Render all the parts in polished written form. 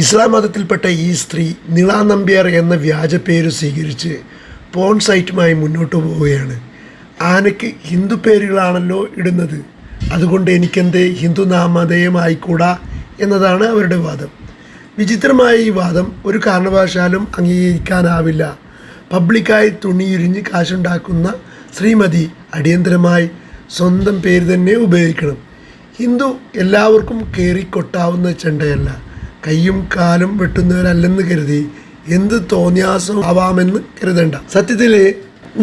ഇസ്ലാം മതത്തിൽപ്പെട്ട ഈ സ്ത്രീ നിള നമ്പ്യാർ എന്ന വ്യാജ പേര് സ്വീകരിച്ച് പോൺ സൈറ്റുമായി മുന്നോട്ട് പോവുകയാണ്. ആനയ്ക്ക് ഹിന്ദു പേരുകളാണല്ലോ ഇടുന്നത്, അതുകൊണ്ട് എനിക്കെന്ത് ഹിന്ദു നാമധേയമായിക്കൂടാ എന്നതാണ് അവരുടെ വാദം. വിചിത്രമായ ഈ വാദം ഒരു കാരണവശാലും അംഗീകരിക്കാനാവില്ല. പബ്ലിക്കായി തുണിയുരിഞ്ഞ് കാശുണ്ടാക്കുന്ന ശ്രീമതി അടിയന്തരമായി സ്വന്തം പേര് തന്നെ ഉപയോഗിക്കണം. ഹിന്ദു എല്ലാവർക്കും കയറിക്കൊട്ടാവുന്ന ചെണ്ടയല്ല. കയ്യും കാലും വെട്ടുന്നവരല്ലെന്ന് കരുതി എന്ത് തോന്നിയാസം ആവാമെന്ന് കരുതണ്ട. സത്യത്തിൽ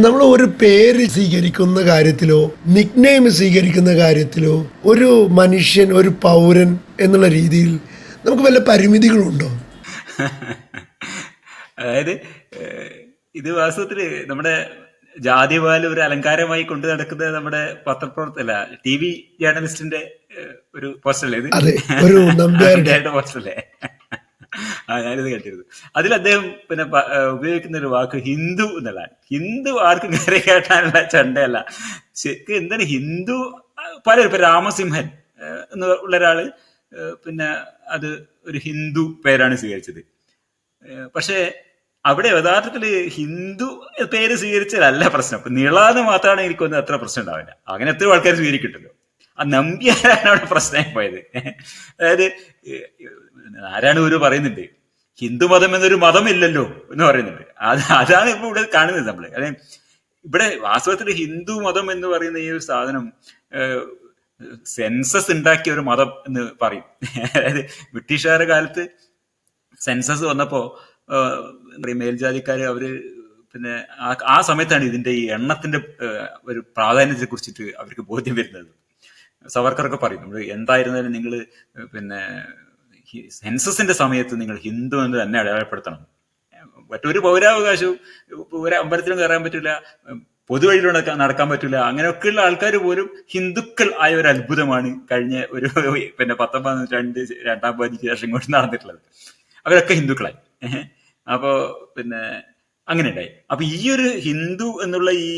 നമ്മൾ ഒരു പേര് സ്വീകരിക്കുന്ന കാര്യത്തിലോ നിക്നെയിം സ്വീകരിക്കുന്ന കാര്യത്തിലോ ഒരു മനുഷ്യൻ, ഒരു പൗരൻ എന്നുള്ള രീതിയിൽ നമുക്ക് വല്ല പരിമിതികളുണ്ടോ? അതായത് ഇത് വാസ്തവത്തില് നമ്മുടെ ജാതിവാല് ഒരു അലങ്കാരമായി കൊണ്ടു നടക്കുന്ന നമ്മുടെ പത്രപ്രവർത്തകല്ല, TV ജേർണലിസ്റ്റിന്റെ ഒരു പോസ്റ്റല്ലേ ഇത്? ഒരു നമ്പ്യാരുടെ പോസ്റ്റല്ലേ? ഞാനിത് കേട്ടിരുന്നു. അതിൽ അദ്ദേഹം പിന്നെ ഉപയോഗിക്കുന്ന ഒരു വാക്ക് ഹിന്ദു എന്നുള്ളതാണ്. ഹിന്ദു ആർക്കും കയറി കേട്ടാനുള്ള ചെണ്ടയല്ല. ശരിക്കും എന്താണ് ഹിന്ദു? പലരും ഇപ്പൊ രാമസിംഹൻ എന്നുള്ള ഒരാള് പിന്നെ അത് ഒരു ഹിന്ദു പേരാണ് സ്വീകരിച്ചത്. പക്ഷേ അവിടെ യഥാർത്ഥത്തില് ഹിന്ദു പേര് സ്വീകരിച്ചതല്ല പ്രശ്നം. ഇപ്പൊ നിളാന്ന് മാത്രമാണ് എനിക്കൊന്നും അത്ര പ്രശ്നം ഉണ്ടാവില്ല. അങ്ങനെ എത്രയോ ആൾക്കാർ സ്വീകരിക്കിട്ടല്ലോ. ആ നമ്പ്യാരാണ് അവിടെ പ്രശ്നമായി പോയത്. അതായത് ആരാണ് ഒരു പറയുന്നുണ്ട് ഹിന്ദു മതം എന്നൊരു മതമില്ലല്ലോ എന്ന് പറയുന്നുണ്ട്. അതാണ് ഇപ്പൊ ഇവിടെ കാണുന്നത് നമ്മള്. അതായത് ഇവിടെ വാസ്തവത്തിൽ ഹിന്ദു മതം എന്ന് പറയുന്ന ഈ ഒരു സാധനം സെൻസസ് ഉണ്ടാക്കിയ ഒരു മതം എന്ന് പറയും. അതായത് ബ്രിട്ടീഷുകാരുടെ കാലത്ത് സെൻസസ് വന്നപ്പോ മേൽജാതിക്കാര് അവര് പിന്നെ ആ സമയത്താണ് ഇതിന്റെ ഈ എണ്ണത്തിന്റെ ഒരു പ്രാധാന്യത്തെ കുറിച്ചിട്ട് അവർക്ക് ബോധ്യം വരുന്നത്. സവർക്കറൊക്കെ പറയും നമ്മൾ എന്തായിരുന്നാലും നിങ്ങൾ പിന്നെ സെൻസസിന്റെ സമയത്ത് നിങ്ങൾ ഹിന്ദു എന്ന് തന്നെ അടയാളപ്പെടുത്തണം. മറ്റൊരു പൗരാവകാശവും ഒരു അമ്പലത്തിലും കയറാൻ പറ്റില്ല, പൊതുവഴിയിലൂടെ നടക്കാൻ പറ്റില്ല. അങ്ങനെയൊക്കെയുള്ള ആൾക്കാർ പോലും ഹിന്ദുക്കൾ ആയ ഒരു അത്ഭുതമാണ് കഴിഞ്ഞ ഒരു പിന്നെ 19ാം നൂറ്റാണ്ട് രണ്ടാം പതിക്ക് ശേഷം കൊണ്ട് നടന്നിട്ടുള്ളത്. അവരൊക്കെ ഹിന്ദുക്കളായി. അപ്പോ പിന്നെ അങ്ങനെ ഉണ്ടായി. അപ്പൊ ഈ ഒരു ഹിന്ദു എന്നുള്ള ഈ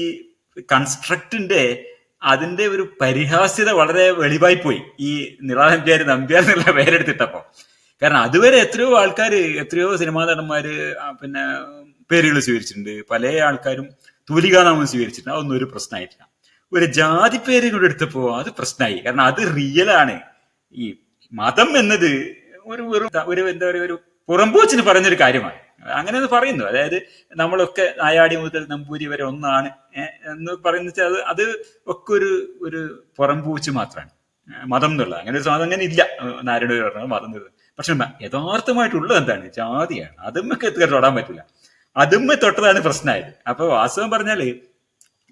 കൺസ്ട്രക്റ്റിന്റെ അതിന്റെ ഒരു പരിഹാസ്യത വളരെ വെളിവായി പോയി ഈ നിള നമ്പ്യാർ എന്നുള്ള പേരെടുത്തിട്ടപ്പോ. കാരണം അതുവരെ എത്രയോ ആൾക്കാര്, എത്രയോ സിനിമാ നടന്മാര് പിന്നെ പേരുകൾ സ്വീകരിച്ചിട്ടുണ്ട്. പല ആൾക്കാരും തൂലികാനാമം സ്വീകരിച്ചിട്ടുണ്ട്. അതൊന്നും ഒരു പ്രശ്നമായിട്ടില്ല. ഒരു ജാതി പേര് കൂടെ എടുത്തപ്പോ അത് പ്രശ്നമായി. കാരണം അത് റിയലാണ്. ഈ മതം എന്നത് ഒരു എന്താ പറയുക, ഒരു പുറംപോച്ചിന് പറഞ്ഞൊരു കാര്യമാണ്. അങ്ങനെ പറയുന്നു. അതായത് നമ്മളൊക്കെ നായാടി മുതൽ നമ്പൂരി വരെ ഒന്നാണ് എന്ന് പറയുന്ന വെച്ചാൽ അത് ഒക്കെ ഒരു പുറംപൂച്ച് മാത്രമാണ് മതം എന്നുള്ളത്. അങ്ങനെ ഒരു സാധനം അങ്ങനെ ഇല്ല. നാരായണ പറഞ്ഞത് മതം എന്നുള്ളത്. പക്ഷെ യഥാർത്ഥമായിട്ടുള്ളത് എന്താണ്? ജാതിയാണ്. അതുമ്മക്ക് എത്തുക തൊടാൻ പറ്റില്ല. അതുമ്മ തൊട്ടതാണ് പ്രശ്നമായത്. അപ്പൊ വാസ്തവം പറഞ്ഞാല്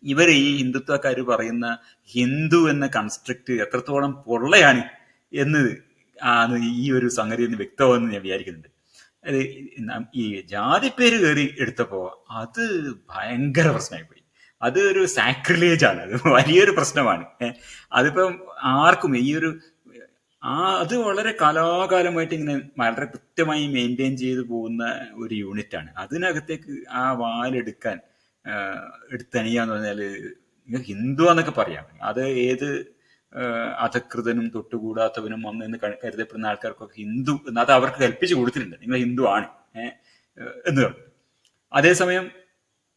ഇവർ ഈ ഹിന്ദുത്വക്കാര് പറയുന്ന ഹിന്ദു എന്ന കൺസ്ട്രക്ട് എത്രത്തോളം പൊള്ളയാണ് എന്ന് ഈ ഒരു സംഗതി എന്ന് വ്യക്തമാണെന്ന് ഞാൻ വിചാരിക്കുന്നുണ്ട്. അത് ഈ ജാതി പേര് കയറി എടുത്തപ്പോ അത് ഭയങ്കര പ്രശ്നമായി പോയി. അത് ഒരു സാക്രിലേജ് ആണ്. അത് വലിയൊരു പ്രശ്നമാണ്. അതിപ്പം ആർക്കും ഈ ഒരു അത് വളരെ കലാകാലമായിട്ട് ഇങ്ങനെ വളരെ കൃത്യമായി മെയിൻറ്റെയിൻ ചെയ്തു പോകുന്ന ഒരു യൂണിറ്റാണ്. അതിനകത്തേക്ക് ആ വാലെടുക്കാൻ എടുത്തണിയാന്ന് പറഞ്ഞാല് ഹിന്ദു എന്നൊക്കെ പറയാം. അത് ഏത് അധകൃതനും തൊട്ടുകൂടാത്തവനും എന്ന് കരുതപ്പെടുന്ന ആൾക്കാർക്കൊക്കെ ഹിന്ദു എന്ന് അത് അവർക്ക് കൽപ്പിച്ചു കൊടുത്തിട്ടുണ്ട്. നിങ്ങൾ ഹിന്ദു ആണ് എന്ന് പറഞ്ഞു. അതേസമയം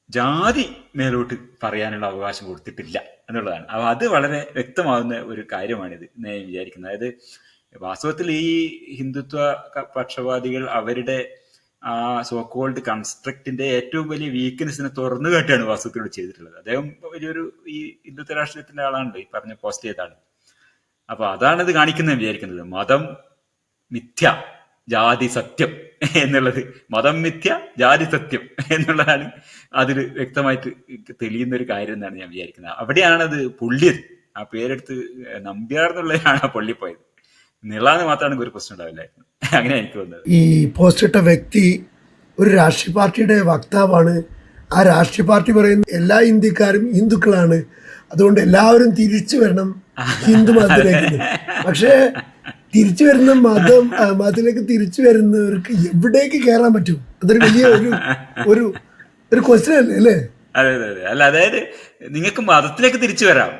ജാതി മേലോട്ട് പറയാനുള്ള അവകാശം കൊടുത്തിട്ടില്ല എന്നുള്ളതാണ്. അപ്പൊ അത് വളരെ വ്യക്തമാകുന്ന ഒരു കാര്യമാണിത് ഞാൻ വിചാരിക്കുന്നത്. അതായത് വാസ്തവത്തിൽ ഈ ഹിന്ദുത്വ പക്ഷപാതികൾ അവരുടെ ആ സോക്കോൾഡ് കൺസ്ട്രക്റ്റിന്റെ ഏറ്റവും വലിയ വീക്ക്നെസ്സിനെ തുറന്നു കാട്ടിയാണ് വാസ്തവത്തിലൂടെ ചെയ്തിട്ടുള്ളത്. അദ്ദേഹം വലിയൊരു ഈ ഹിന്ദുത്വ രാഷ്ട്രീയത്തിന്റെ ആളാണല്ലോ, ഈ പറഞ്ഞ പോസ്റ്റ് ചെയ്ത ആള്. അപ്പൊ അതാണ് ഇത് കാണിക്കുന്നത് വിചാരിക്കുന്നത്. മതം മിഥ്യ, ജാതി സത്യം എന്നുള്ളത്. മതം മിഥ്യ, ജാതി സത്യം എന്നുള്ളതാണ് അതിൽ വ്യക്തമായിട്ട് തെളിയുന്ന ഒരു കാര്യം എന്നാണ് ഞാൻ വിചാരിക്കുന്നത്. അവിടെയാണത് പൊള്ളിയത്. ആ പേരെടുത്ത് നമ്പ്യാർ എന്നുള്ളതാണ് ആ പൊള്ളിപ്പോയത്. നിളാന്ന് മാത്രമാണ് ഒരു പ്രശ്നം ഉണ്ടാവില്ലായിരുന്നു. അങ്ങനെ എനിക്ക് തോന്നുന്നത്. ഈ പോസ്റ്റ് ഇട്ട വ്യക്തി ഒരു രാഷ്ട്രീയ പാർട്ടിയുടെ വക്താവാണ്. ആ രാഷ്ട്രീയ പാർട്ടി പറയുന്ന എല്ലാ ഇന്ത്യക്കാരും ഹിന്ദുക്കളാണ്, അതുകൊണ്ട് എല്ലാവരും തിരിച്ചു വരണം ഹിന്ദു മതത്തിലേക്ക്. പക്ഷേ തിരിച്ചു വരുന്ന മതത്തിലേക്ക് തിരിച്ചു വരുന്നവർക്ക് എവിടേക്ക് കയറാൻ പറ്റും? അതൊരു വലിയ ഒരു ക്വസ്റ്റ്യൻ അല്ലേ? അതെ അതെ അതെ. അല്ല, അതായത് നിങ്ങൾക്ക് മതത്തിലേക്ക് തിരിച്ചു വരാം.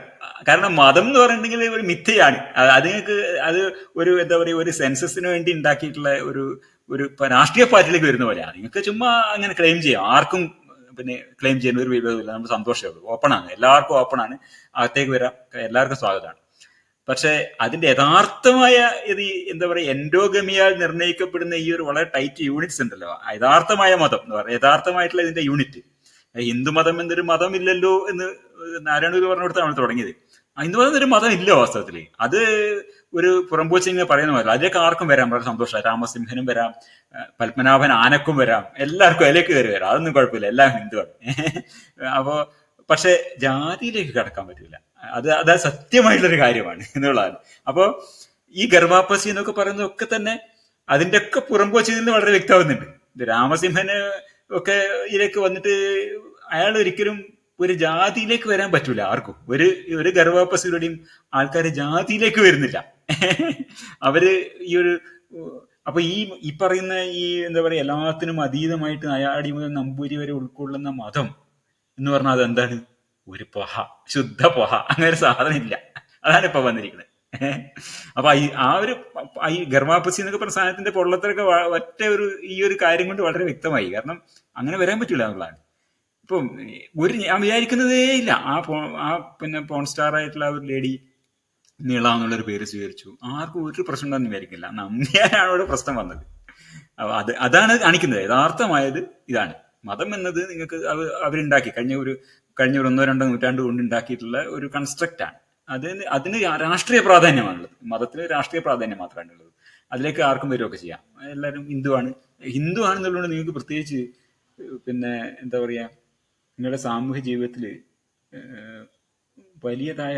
കാരണം മതം എന്ന് പറഞ്ഞിട്ടുണ്ടെങ്കിൽ ഒരു മിഥ്യയാണ്. അത് നിങ്ങൾക്ക് അത് ഒരു എന്താ പറയുക, ഒരു സെൻസസിന് വേണ്ടി ഉണ്ടാക്കിയിട്ടുള്ള ഒരു രാഷ്ട്രീയ പാർട്ടിയിലേക്ക് വരുന്ന പോലെയാണ്. നിങ്ങൾക്ക് ചുമ്മാ അങ്ങനെ ക്ലെയിം ചെയ്യാം, ആർക്കും പിന്നെ ക്ലെയിം ചെയ്യുന്ന ഒരു വിരോധമില്ല, നമുക്ക് സന്തോഷമേ ഉള്ളൂ. ഓപ്പണാണ്, എല്ലാവർക്കും ഓപ്പണാണ്, അകത്തേക്ക് വരാം, എല്ലാവർക്കും സ്വാഗതമാണ്. പക്ഷെ അതിന്റെ യഥാർത്ഥമായ ഇത് എന്താ പറയുക, എൻഡോഗമിയാൽ നിർണ്ണയിക്കപ്പെടുന്ന ഈ ഒരു വളരെ ടൈറ്റ് യൂണിറ്റ്സ് ഉണ്ടല്ലോ, യഥാർത്ഥമായ മതം എന്ന് പറയുക, യഥാർത്ഥമായിട്ടുള്ള ഇതിന്റെ യൂണിറ്റ്. ഹിന്ദുമതം എന്നൊരു മതം ഇല്ലല്ലോ എന്ന് നാരായണഗുരു പറഞ്ഞുകൊടുത്താണ് തുടങ്ങിയത്. ഹിന്ദുമതം എന്നൊരു മതം ഇല്ല വാസ്തവത്തിൽ. അത് ഒരു പുറംപോച്ചിങ്ങനെ പറയുന്ന പോലെ അതിലേക്ക് ആർക്കും വരാം, വളരെ സന്തോഷമാണ്. രാമസിംഹനും വരാം, പത്മനാഭൻ ആനക്കും വരാം, എല്ലാവർക്കും അതിലേക്ക് കയറി വരാം, അതൊന്നും കുഴപ്പമില്ല, എല്ലാം ഹിന്ദുവാണ്. അപ്പോ പക്ഷെ ജാതിയിലേക്ക് കടക്കാൻ പറ്റില്ല. അത് സത്യമായിട്ടുള്ളൊരു കാര്യമാണ് എന്നുള്ളതാണ്. അപ്പോൾ ഈ ഗർഭാപ്പസി എന്നൊക്കെ പറയുന്നതൊക്കെ തന്നെ അതിന്റെ ഒക്കെ പുറംപോച്ചിൽ നിന്ന് വളരെ വ്യക്തമാകുന്നുണ്ട്. ഇത് രാമസിംഹന് ഒക്കെ ഇതിലേക്ക് വന്നിട്ട് അയാൾ ഒരിക്കലും ഒരു ജാതിയിലേക്ക് വരാൻ പറ്റൂല ആർക്കും. ഒരു ഗർഭാപ്പസിയുടെയും ആൾക്കാർ ജാതിയിലേക്ക് വരുന്നില്ല. അവര് ഈ ഒരു അപ്പൊ ഈ പറയുന്ന ഈ എന്താ പറയാ, എല്ലാത്തിനും അതീതമായിട്ട് അയാടി മുതൽ നമ്പൂരി വരെ ഉൾക്കൊള്ളുന്ന മതം എന്ന് പറഞ്ഞാൽ അതെന്താണ്? ഒരു പൊഹ, ശുദ്ധ പൊഹ, അങ്ങനെ ഒരു സാധനം ഇല്ല. അതാണ് ഇപ്പൊ വന്നിരിക്കുന്നത്. അപ്പൊ ഈ ഗർഭാപ്പസി എന്നൊക്കെ പറഞ്ഞ സാധനത്തിന്റെ പൊള്ളത്തിലൊക്കെ ഒറ്റ ഈ ഒരു കാര്യം കൊണ്ട് വളരെ വ്യക്തമായി. കാരണം അങ്ങനെ വരാൻ പറ്റില്ല എന്നുള്ളതാണ്. ഇപ്പം ഞാൻ വിചാരിക്കുന്നതേ ഇല്ല പിന്നെ പോൺ സ്റ്റാർ ആയിട്ടുള്ള ഒരു ലേഡി നീള എന്നുള്ളൊരു പേര് സ്വീകരിച്ചു, ആർക്കും ഒരു പ്രശ്നം ഉണ്ടെന്ന് വിചാരിക്കില്ല. നമ്പ്യാരാണ് അവിടെ പ്രശ്നം വന്നത്. അപ്പൊ അതാണ് കാണിക്കുന്നത്. യഥാർത്ഥമായത് ഇതാണ്. മതം എന്നത് നിങ്ങൾക്ക് അവരുണ്ടാക്കി കഴിഞ്ഞ ഒരു 1-2 നൂറ്റാണ്ട് കൊണ്ട് ഉണ്ടാക്കിയിട്ടുള്ള ഒരു കൺസ്ട്രക്റ്റ് ആണ്. അതിന് രാഷ്ട്രീയ പ്രാധാന്യമാണുള്ളത്. മതത്തിന് രാഷ്ട്രീയ പ്രാധാന്യം മാത്രമാണ് ഉള്ളത്. അതിലേക്ക് ആർക്കും വരികയൊക്കെ ചെയ്യാം. എല്ലാവരും ഹിന്ദു ആണെന്നുള്ളതുകൊണ്ട് നിങ്ങൾക്ക് പ്രത്യേകിച്ച് പിന്നെ എന്താ പറയാ, നിങ്ങളുടെ സാമൂഹ്യ ജീവിതത്തിൽ വലിയതായ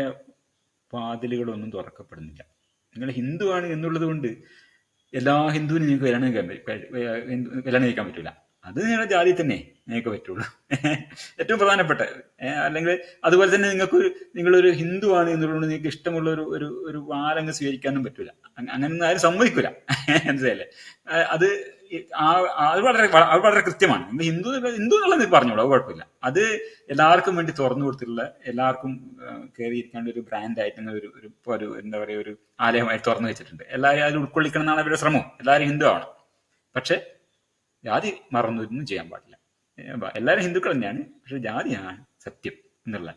വാതിലുകളൊന്നും തുറക്കപ്പെടുന്നില്ല. നിങ്ങൾ ഹിന്ദു ആണ് എന്നുള്ളത് കൊണ്ട് എല്ലാ ഹിന്ദുവിനും നിങ്ങൾക്ക് കല്യാണം കഴിക്കാൻ പറ്റില്ല. അത് നിങ്ങളുടെ ജാതി തന്നെ നിങ്ങൾക്ക് പറ്റുള്ളൂ. ഏറ്റവും പ്രധാനപ്പെട്ട അല്ലെങ്കിൽ അതുപോലെ തന്നെ നിങ്ങളൊരു ഹിന്ദു ആണ് എന്നുള്ളത് നിങ്ങൾക്ക് ഇഷ്ടമുള്ള ഒരു വാലങ്ങ് സ്വീകരിക്കാനും പറ്റൂല. അങ്ങനെ ആരും സമ്മതിക്കൂല. മനസ്സിലല്ലേ? അത് വളരെ കൃത്യമാണ്. ഹിന്ദു എന്നുള്ളത് പറഞ്ഞോളൂ, അത് കുഴപ്പമില്ല. അത് എല്ലാവർക്കും വേണ്ടി തുറന്നു കൊടുത്തിട്ടുള്ള, എല്ലാവർക്കും കയറിയിരിക്കേണ്ട ഒരു ബ്രാൻഡായിട്ട് ഒരു എന്താ പറയുക, ഒരു ആലയമായിട്ട് തുറന്നു വെച്ചിട്ടുണ്ട്. എല്ലാവരും അതിൽ ഉൾക്കൊള്ളിക്കണം എന്നാണ് അവരുടെ ശ്രമം. എല്ലാവരും ഹിന്ദു ആവണം. പക്ഷെ ജാതി മറന്നൊന്നും ചെയ്യാൻ പാടില്ല. എല്ലാവരും ഹിന്ദുക്കൾ തന്നെയാണ്, പക്ഷെ ജാതിയാണ് സത്യം എന്നുള്ള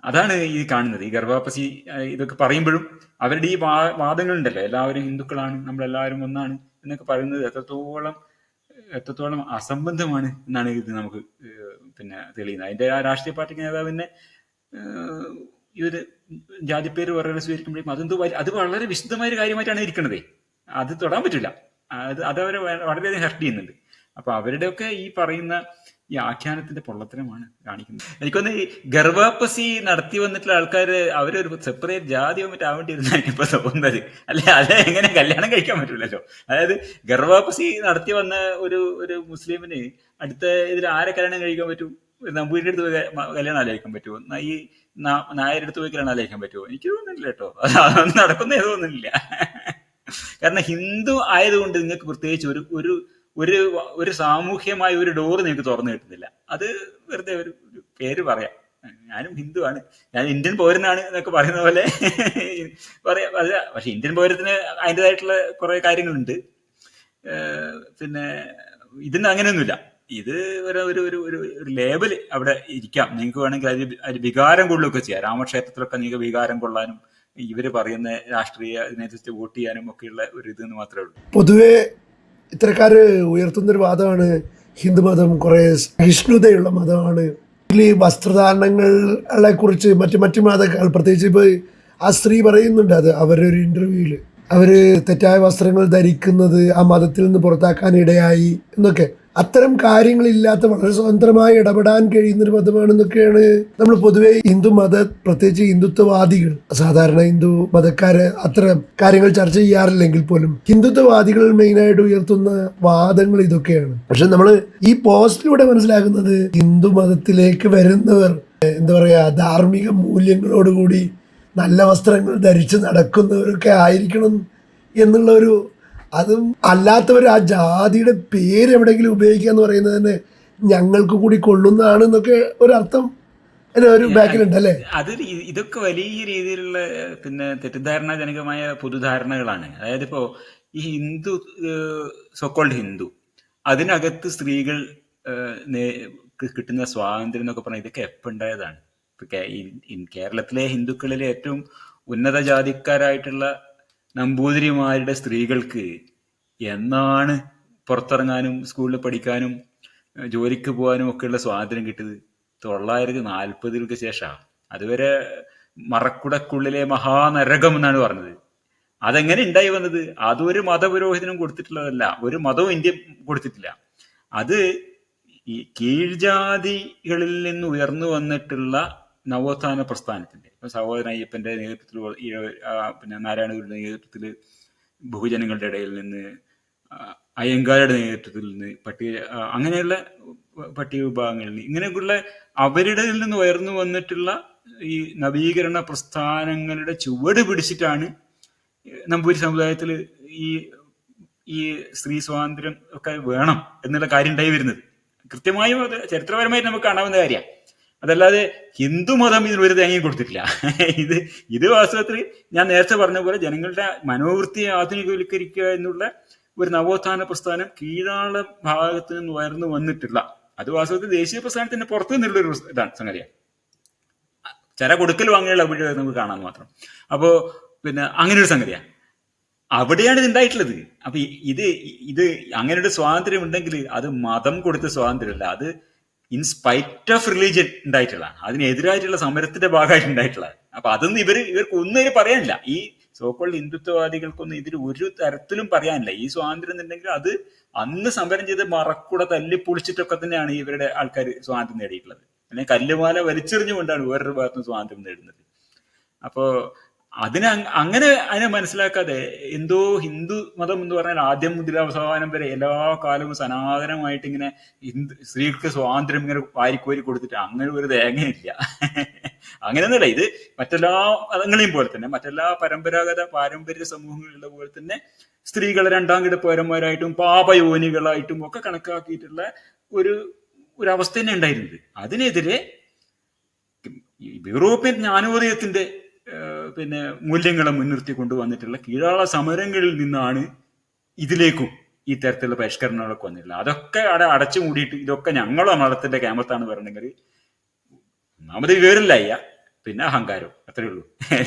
അതാണ് ഈ കാണുന്നത്. ഈ ഗർഭാപ്പസി ഇതൊക്കെ പറയുമ്പോഴും അവരുടെ ഈ വാദങ്ങളുണ്ടല്ലോ, എല്ലാവരും ഹിന്ദുക്കളാണ്, നമ്മളെല്ലാവരും ഒന്നാണ് എന്നൊക്കെ പറയുന്നത് എത്രത്തോളം അസംബന്ധമാണ് എന്നാണ് ഇത് നമുക്ക് പിന്നെ തെളിയുന്നത്. അതിന്റെ ആ രാഷ്ട്രീയ പാർട്ടിക്ക് നേതാവിനെ ഈ ഒരു ജാതിപ്പേര് വളരെ സ്വീകരിക്കുമ്പോഴേക്കും അത് വളരെ വിശുദ്ധമായ ഒരു കാര്യമായിട്ടാണ് ഇരിക്കുന്നത്. അത് തൊടാൻ പറ്റില്ല. അത് അവരെ വളരെയധികം ഹർട്ട് ചെയ്യുന്നുണ്ട്. അപ്പൊ അവരുടെയൊക്കെ ഈ പറയുന്ന ഈ ആഖ്യാനത്തിന്റെ പൊള്ളത്തരമാണ് കാണിക്കുന്നത്. എനിക്കൊന്ന് ഈ ഗർഭാപ്പസി നടത്തി വന്നിട്ടുള്ള ആൾക്കാര് അവരൊരു സെപ്പറേറ്റ് ജാതിയോ മറ്റാവേണ്ടിയിരുന്നാണ് ഇപ്പൊ തോന്നുന്നത്. അല്ലെ എങ്ങനെ കല്യാണം കഴിക്കാൻ പറ്റൂലല്ലോ. അതായത് ഗർഭാപ്പസി നടത്തി വന്ന ഒരു മുസ്ലിമിന് അടുത്ത ഇതിൽ ആരെ കല്യാണം കഴിക്കാൻ പറ്റും? നമ്പൂരിന്റെ അടുത്ത് പോയി കല്യാണം ആലോചിക്കാൻ പറ്റുമോ? ഈ നായരുടെ അടുത്ത് പോയി കല്യാണം ആലോചിക്കാൻ പറ്റുമോ? എനിക്ക് തോന്നുന്നില്ല കേട്ടോ. അതൊന്നും നടക്കുന്നേ തോന്നുന്നില്ല. കാരണം ഹിന്ദു ആയതുകൊണ്ട് നിങ്ങൾക്ക് പ്രത്യേകിച്ച് ഒരു സാമൂഹ്യമായ ഒരു ഡോറ് നിങ്ങൾക്ക് തുറന്നു കിട്ടുന്നില്ല. അത് വെറുതെ ഒരു പേര് പറയാം, ഞാനും ഹിന്ദു ആണ്, ഞാൻ ഇന്ത്യൻ പൗരനാണ് എന്നൊക്കെ പറയുന്ന പോലെ പറയാം. അല്ല, പക്ഷെ ഇന്ത്യൻ പൗരത്തിന് അതിൻ്റെതായിട്ടുള്ള കുറെ കാര്യങ്ങളുണ്ട്. പിന്നെ ഇതിന് അങ്ങനെയൊന്നുമില്ല. ഇത് ഒരു ലേബൽ അവിടെ ഇരിക്കാം. നിങ്ങൾക്ക് വേണമെങ്കിൽ അതിൽ വികാരം കൊള്ളുകയൊക്കെ ചെയ്യാം. രാമക്ഷേത്രത്തിലൊക്കെ നിങ്ങൾക്ക് വികാരം കൊള്ളാനും ഇവര് പറയുന്ന രാഷ്ട്രീയ ഇതിനനുസരിച്ച് വോട്ട് ചെയ്യാനും ഒക്കെയുള്ള ഒരു ഇതെന്ന് മാത്രമേ ഉള്ളൂ. പൊതുവെ ഇത്തരക്കാര് ഉയർത്തുന്നൊരു വാദമാണ് ഹിന്ദുമതം കുറെ സഹിഷ്ണുതയുള്ള മതമാണ്. ഈ വസ്ത്രധാരണങ്ങളെ കുറിച്ച് മറ്റു മതങ്ങൾ, പ്രത്യേകിച്ച് ഇപ്പോൾ ആ സ്ത്രീ പറയുന്നുണ്ട്, അത് അവരൊരു ഇന്റർവ്യൂവിൽ അവർ തെറ്റായ വസ്ത്രങ്ങൾ ധരിക്കുന്നത് ആ മതത്തിൽ നിന്ന് പുറത്താക്കാൻ ഇടയായി എന്നൊക്കെ. അത്തരം കാര്യങ്ങളില്ലാത്ത വളരെ സ്വതന്ത്രമായി ഇടപെടാൻ കഴിയുന്നൊരു മതമാണെന്നൊക്കെയാണ് നമ്മൾ പൊതുവെ പ്രത്യേകിച്ച് ഹിന്ദുത്വവാദികൾ, സാധാരണ ഹിന്ദു മതക്കാര് അത്തരം കാര്യങ്ങൾ ചർച്ച ചെയ്യാറില്ലെങ്കിൽ പോലും ഹിന്ദുത്വവാദികൾ മെയിനായിട്ട് ഉയർത്തുന്ന വാദങ്ങൾ ഇതൊക്കെയാണ്. പക്ഷെ നമ്മൾ ഈ പോസ്റ്റിലൂടെ മനസ്സിലാക്കുന്നത് ഹിന്ദു മതത്തിലേക്ക് വരുന്നവർ എന്താ പറയാ, ധാർമ്മിക മൂല്യങ്ങളോടുകൂടി നല്ല വസ്ത്രങ്ങൾ ധരിച്ച് നടക്കുന്നവരൊക്കെ ആയിരിക്കണം എന്നുള്ള അതും അല്ലാത്തവർ ആ ജാതിയുടെ പേര് എവിടെയെങ്കിലും ഉപയോഗിക്കുക എന്ന് പറയുന്നത് തന്നെ ഞങ്ങൾക്ക് കൂടി കൊള്ളുന്നതാണ് എന്നൊക്കെ ഒരർത്ഥം ഒരു ബാക്കിലുണ്ട് അല്ലേ? ഇതൊക്കെ വലിയ രീതിയിലുള്ള പിന്നെ തെറ്റിദ്ധാരണാജനകമായ പൊതുധാരണകളാണ്. അതായത് ഇപ്പോ ഈ ഹിന്ദു സോക്കോൾഡ് ഹിന്ദു അതിനകത്ത് സ്ത്രീകൾ കിട്ടുന്ന സ്വാതന്ത്ര്യം എന്നൊക്കെ പറഞ്ഞാൽ ഇതൊക്കെ എപ്പോൾ ഉണ്ടായതാണ്? ഇപ്പൊ കേരളത്തിലെ ഹിന്ദുക്കളിലെ ഏറ്റവും ഉന്നത ജാതിക്കാരായിട്ടുള്ള നമ്പൂതിരിമാരുടെ സ്ത്രീകൾക്ക് എന്നാണ് പുറത്തിറങ്ങാനും സ്കൂളിൽ പഠിക്കാനും ജോലിക്ക് പോകാനും ഒക്കെയുള്ള സ്വാതന്ത്ര്യം കിട്ടിയത്? 940 ശേഷമാണ്. അതുവരെ മറക്കുടക്കുള്ളിലെ മഹാനരകം എന്നാണ് പറഞ്ഞത്. അതെങ്ങനെ ഉണ്ടായി വന്നത്? അതൊരു മതപുരോഹിതനും കൊടുത്തിട്ടുള്ളതല്ല, ഒരു മതവും ഇന്ത്യ കൊടുത്തിട്ടില്ല. അത് ഈ കീഴ്ജാതികളിൽ നിന്ന് ഉയർന്നു വന്നിട്ടുള്ള നവോത്ഥാന പ്രസ്ഥാനത്തിന്റെ, ഇപ്പൊ സഹോദരൻ അയ്യപ്പന്റെ നേതൃത്വത്തിൽ, പിന്നെ നാരായണഗുരുവിന്റെ നേതൃത്വത്തിൽ ബഹുജനങ്ങളുടെ ഇടയിൽ നിന്ന്, അയ്യങ്കാരുടെ നേതൃത്വത്തിൽ നിന്ന്, അങ്ങനെയുള്ള പട്ടിക വിഭാഗങ്ങളിൽ നിന്ന്, ഇങ്ങനെയൊക്കെയുള്ള അവരുടെ നിന്ന് ഉയർന്നു വന്നിട്ടുള്ള ഈ നവീകരണ പ്രസ്ഥാനങ്ങളുടെ ചുവട് പിടിച്ചിട്ടാണ് നമ്പൂരി സമുദായത്തിൽ ഈ സ്ത്രീ സ്വാതന്ത്ര്യം ഒക്കെ വേണം എന്നുള്ള കാര്യം ഉണ്ടായി വരുന്നത്. കൃത്യമായും അത് ചരിത്രപരമായിട്ട് നമുക്ക് കാണാവുന്ന കാര്യമാണ്. അതല്ലാതെ ഹിന്ദുമതം ഇതിന് ഒരു തേങ്ങയും കൊടുത്തിട്ടില്ല. ഇത് വാസ്തവത്തിൽ ഞാൻ നേരത്തെ പറഞ്ഞ പോലെ ജനങ്ങളുടെ മനോവൃത്തിയെ ആധുനികവൽക്കരിക്കുക എന്നുള്ള ഒരു നവോത്ഥാന പ്രസ്ഥാനം കീഴാള ഭാഗത്ത് നിന്ന് ഉയർന്നു വന്നിട്ടില്ല. അത് വാസ്തവത്തിൽ ദേശീയ പ്രസ്ഥാനത്തിന്റെ പുറത്തു നിന്നുള്ളൊരു ഇതാണ് സംഗതിയാണ്. ചില കൊടുക്കൽ വാങ്ങലുള്ള അഭിപ്രായം നമുക്ക് കാണാൻ മാത്രം. അപ്പോ പിന്നെ അങ്ങനെ ഒരു സംഗതിയാണ്, അവിടെയാണ് ഇത് ഉണ്ടായിട്ടുള്ളത്. അപ്പൊ ഇത് അങ്ങനെ ഒരു സ്വാതന്ത്ര്യം ഉണ്ടെങ്കിൽ അത് മതം കൊടുത്ത സ്വാതന്ത്ര്യമല്ല, അത് ഇൻ സ്പൈറ്റ് ഓഫ് റിലീജിയൻ ഉണ്ടായിട്ടുള്ളതാണ്, അതിനെതിരായിട്ടുള്ള സമരത്തിന്റെ ഭാഗമായിട്ട് ഉണ്ടായിട്ടുള്ളത്. അപ്പൊ അതൊന്നും ഇവർക്ക് ഒന്നും പറയാനില്ല. ഈ സോക്കോൾഡ് ഹിന്ദുത്വവാദികൾക്കൊന്നും ഇതിൽ ഒരു തരത്തിലും പറയാനില്ല. ഈ സ്വാതന്ത്ര്യം എന്നുണ്ടെങ്കിൽ അത് അന്ന് സമരം ചെയ്ത് മറക്കൂടെ തല്ലിപ്പൊളിച്ചിട്ടൊക്കെ തന്നെയാണ് ഇവരുടെ ആൾക്കാർ സ്വാതന്ത്ര്യം നേടിയിട്ടുള്ളത്. അല്ലെങ്കിൽ കല്ലുമാല വലിച്ചെറിഞ്ഞുകൊണ്ടാണ് വേറൊരു ഭാഗത്തുനിന്ന് സ്വാതന്ത്ര്യം നേടുന്നത്. അപ്പോ അതിനെ മനസ്സിലാക്കാതെ എന്തോ ഹിന്ദു മതം എന്ന് പറഞ്ഞാൽ ആദ്യം മുതൽ അവസാനം വരെ എല്ലാ കാലവും സനാതനമായിട്ട് ഇങ്ങനെ സ്ത്രീകൾക്ക് സ്വാതന്ത്ര്യം ഇങ്ങനെ വാരിക്കോരി കൊടുത്തിട്ട് അങ്ങനെ ഒരു തേങ്ങയില്ല. അങ്ങനെയൊന്നുമില്ല. ഇത് മറ്റെല്ലാ മതങ്ങളെയും പോലെ തന്നെ, മറ്റെല്ലാ പാരമ്പര്യ സമൂഹങ്ങളിലുള്ള പോലെ തന്നെ സ്ത്രീകളെ രണ്ടാം കിട പൗരന്മാരായിട്ടും പാപയോനികളായിട്ടും ഒക്കെ കണക്കാക്കിയിട്ടുള്ള ഒരു അവസ്ഥ തന്നെ ഉണ്ടായിരുന്നത്. അതിനെതിരെ യൂറോപ്യൻ ജ്ഞാനോദയത്തിന്റെ പിന്നെ മൂല്യങ്ങളെ മുൻനിർത്തി കൊണ്ടുവന്നിട്ടുള്ള കീഴാള സമരങ്ങളിൽ നിന്നാണ് ഇതിലേക്കും ഈ തരത്തിലുള്ള പരിഷ്കരണങ്ങളൊക്കെ വന്നിട്ടുള്ളത്. അതൊക്കെ അടച്ചു മൂടിയിട്ട് ഇതൊക്കെ ഞങ്ങളോ മതത്തിന്റെ ക്യാമത്താണ് പറയണമെങ്കിൽ ഒന്നാമത് വിവരമില്ല, പിന്നെ അഹങ്കാരം, അത്രയേ ഉള്ളൂ.